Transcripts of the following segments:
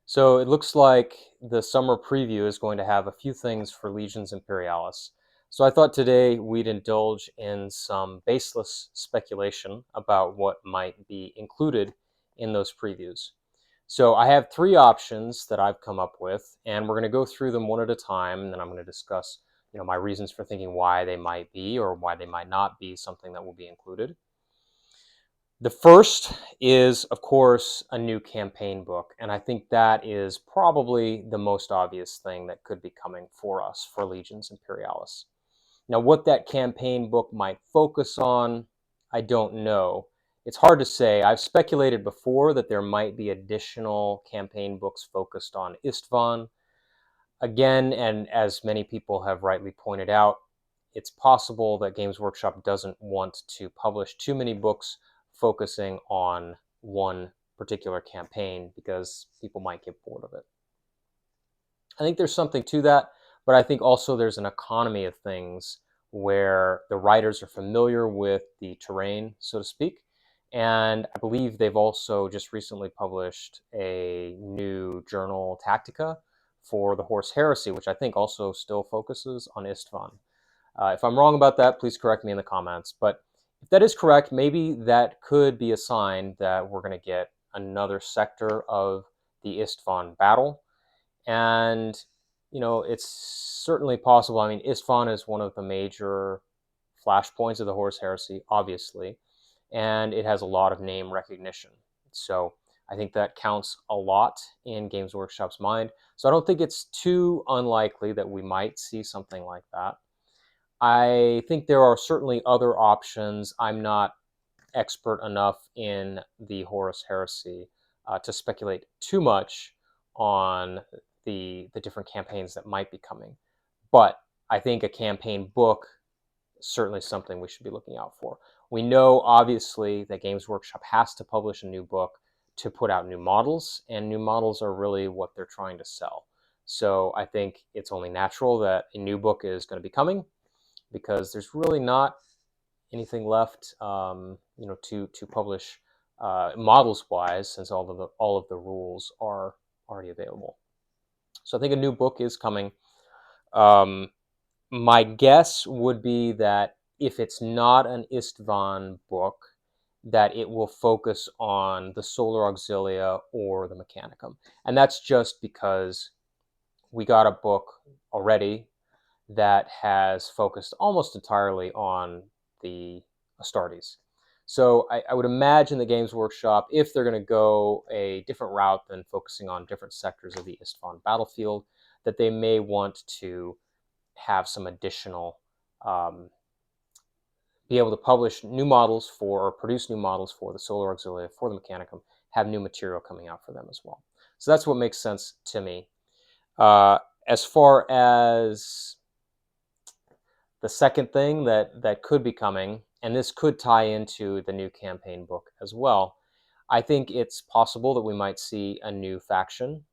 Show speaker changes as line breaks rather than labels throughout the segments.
So it looks like the summer preview is going to have a few things for Legions Imperialis. So I thought today we'd indulge in some baseless speculation about what might be included in those previews. So I have three options that I've come up with, and we're going to go through them one at a time, and then I'm going to discuss, my reasons for thinking why they might be or why they might not be something that will be included. The first is, of course, a new campaign book, and I think that is probably the most obvious thing that could be coming for us for Legions Imperialis. Now, what that campaign book might focus on, I don't know. It's hard to say. I've speculated before that there might be additional campaign books focused on Istvan. Again, and as many people have rightly pointed out, it's possible that Games Workshop doesn't want to publish too many books focusing on one particular campaign because people might get bored of it. I think there's something to that, but I think also there's an economy of things where the writers are familiar with the terrain, so to speak. And I believe they've also just recently published a new journal, Tactica, for the Horse Heresy, which I think also still focuses on Istvan. If I'm wrong about that, please correct me in the comments. But if that is correct, maybe that could be a sign that we're going to get another sector of the Istvan battle. And, it's certainly possible. I mean, Istvan is one of the major flashpoints of the Horse Heresy, obviously, and it has a lot of name recognition. So I think that counts a lot in Games Workshop's mind. So I don't think it's too unlikely that we might see something like that. I think there are certainly other options. I'm not expert enough in the Horus Heresy to speculate too much on the different campaigns that might be coming. But I think a campaign book is certainly something we should be looking out for. We know, obviously, that Games Workshop has to publish a new book to put out new models, and new models are really what they're trying to sell. So I think it's only natural that a new book is going to be coming because there's really not anything left, to publish models wise, since all of the rules are already available. So I think a new book is coming. Um, my guess would be that if it's not an Istvan book, that it will focus on the Solar Auxilia or the Mechanicum, and that's just because we got a book already that has focused almost entirely on the Astartes. So I would imagine the Games Workshop, if they're going to go a different route than focusing on different sectors of the Istvan battlefield, that they may want to have some additional, be able to publish new models for, or produce new models for the Solar Auxilia, for the Mechanicum, have new material coming out for them as well. So that's what makes sense to me. As far as the second thing that could be coming, and this could tie into the new campaign book as well, I think it's possible that we might see a new faction.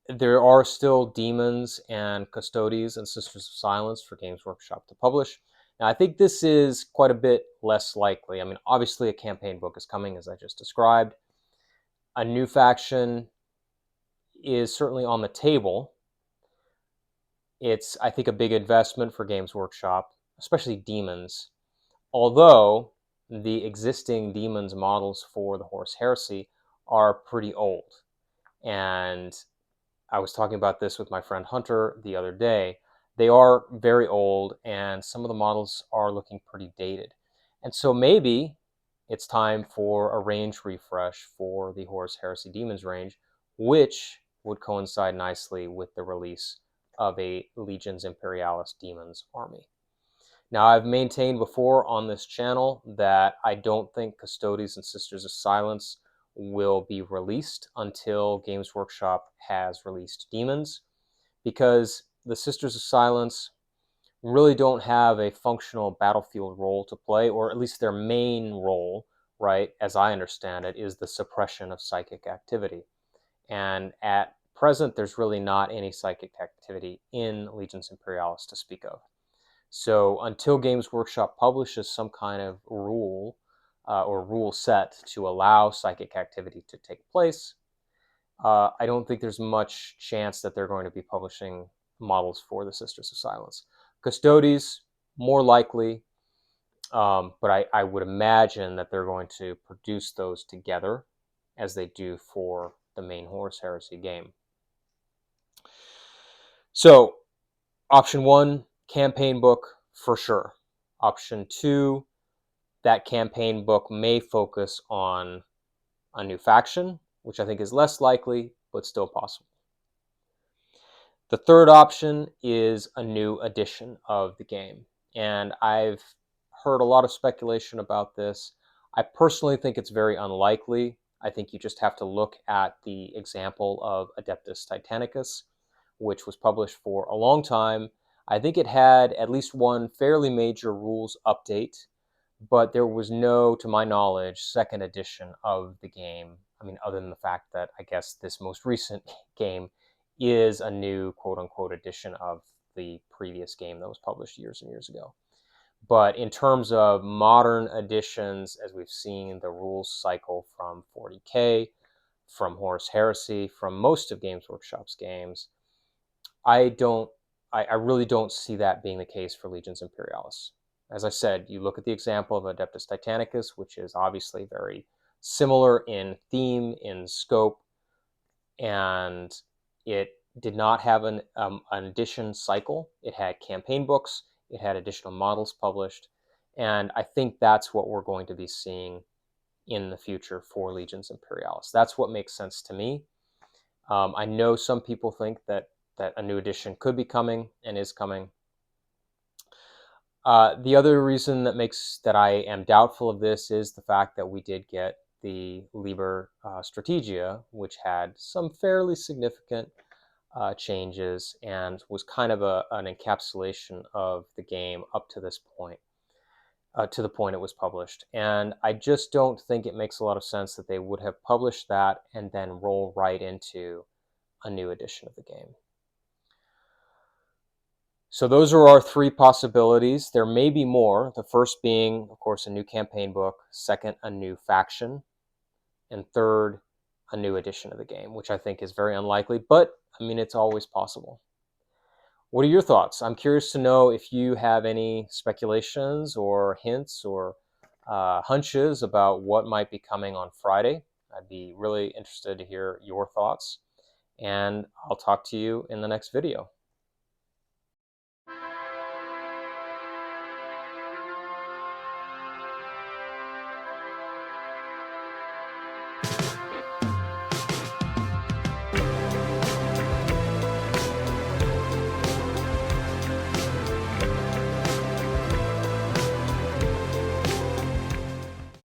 There are still demons and custodes and Sisters of Silence for Games Workshop to publish. Now, I think this is quite a bit less likely. I mean, obviously a campaign book is coming, as I just described. A new faction is certainly on the table. It's, I think, a big investment for Games Workshop, especially demons. Although the existing demons models for the Horse Heresy are pretty old. And I was talking about this with my friend Hunter the other day. They are very old, and some of the models are looking pretty dated. And so maybe it's time for a range refresh for the Horus Heresy Demons range, which would coincide nicely with the release of a Legions Imperialis Demons army. Now, I've maintained before on this channel that I don't think Custodes and Sisters of Silence will be released until Games Workshop has released Demons, because the Sisters of Silence really don't have a functional battlefield role to play, or at least their main role, right, as I understand it, is the suppression of psychic activity. And at present, there's really not any psychic activity in Legions Imperialis to speak of. So until Games Workshop publishes some kind of rule or rule set to allow psychic activity to take place. I don't think there's much chance that they're going to be publishing models for the Sisters of Silence. Custodes, more likely, but I would imagine that they're going to produce those together as they do for the main Horus Heresy game. So, option 1, campaign book for sure. Option 2, that campaign book may focus on a new faction, which I think is less likely, but still possible. The third option is a new edition of the game. And I've heard a lot of speculation about this. I personally think it's very unlikely. I think you just have to look at the example of Adeptus Titanicus, which was published for a long time. I think it had at least one fairly major rules update, but there was no, to my knowledge, second edition of the game. I mean, other than the fact that I guess this most recent game is a new quote-unquote edition of the previous game that was published years and years ago. But in terms of modern editions, as we've seen the rules cycle from 40K, from Horus Heresy, from most of Games Workshop's games, I really don't see that being the case for Legions Imperialis. As I said, you look at the example of Adeptus Titanicus, which is obviously very similar in theme, in scope, and it did not have an edition cycle. It had campaign books, it had additional models published, and I think that's what we're going to be seeing in the future for Legions Imperialis. That's what makes sense to me. I know some people think that a new edition could be coming and is coming. The other reason that I am doubtful of this is the fact that we did get the Liber Strategia, which had some fairly significant changes and was kind of an encapsulation of the game up to this point, to the point it was published. And I just don't think it makes a lot of sense that they would have published that and then roll right into a new edition of the game. So those are our three possibilities. There may be more. The first being, of course, a new campaign book. Second, a new faction. And third, a new edition of the game, which I think is very unlikely, but I mean, it's always possible. What are your thoughts? I'm curious to know if you have any speculations or hints or hunches about what might be coming on Friday. I'd be really interested to hear your thoughts, and I'll talk to you in the next video.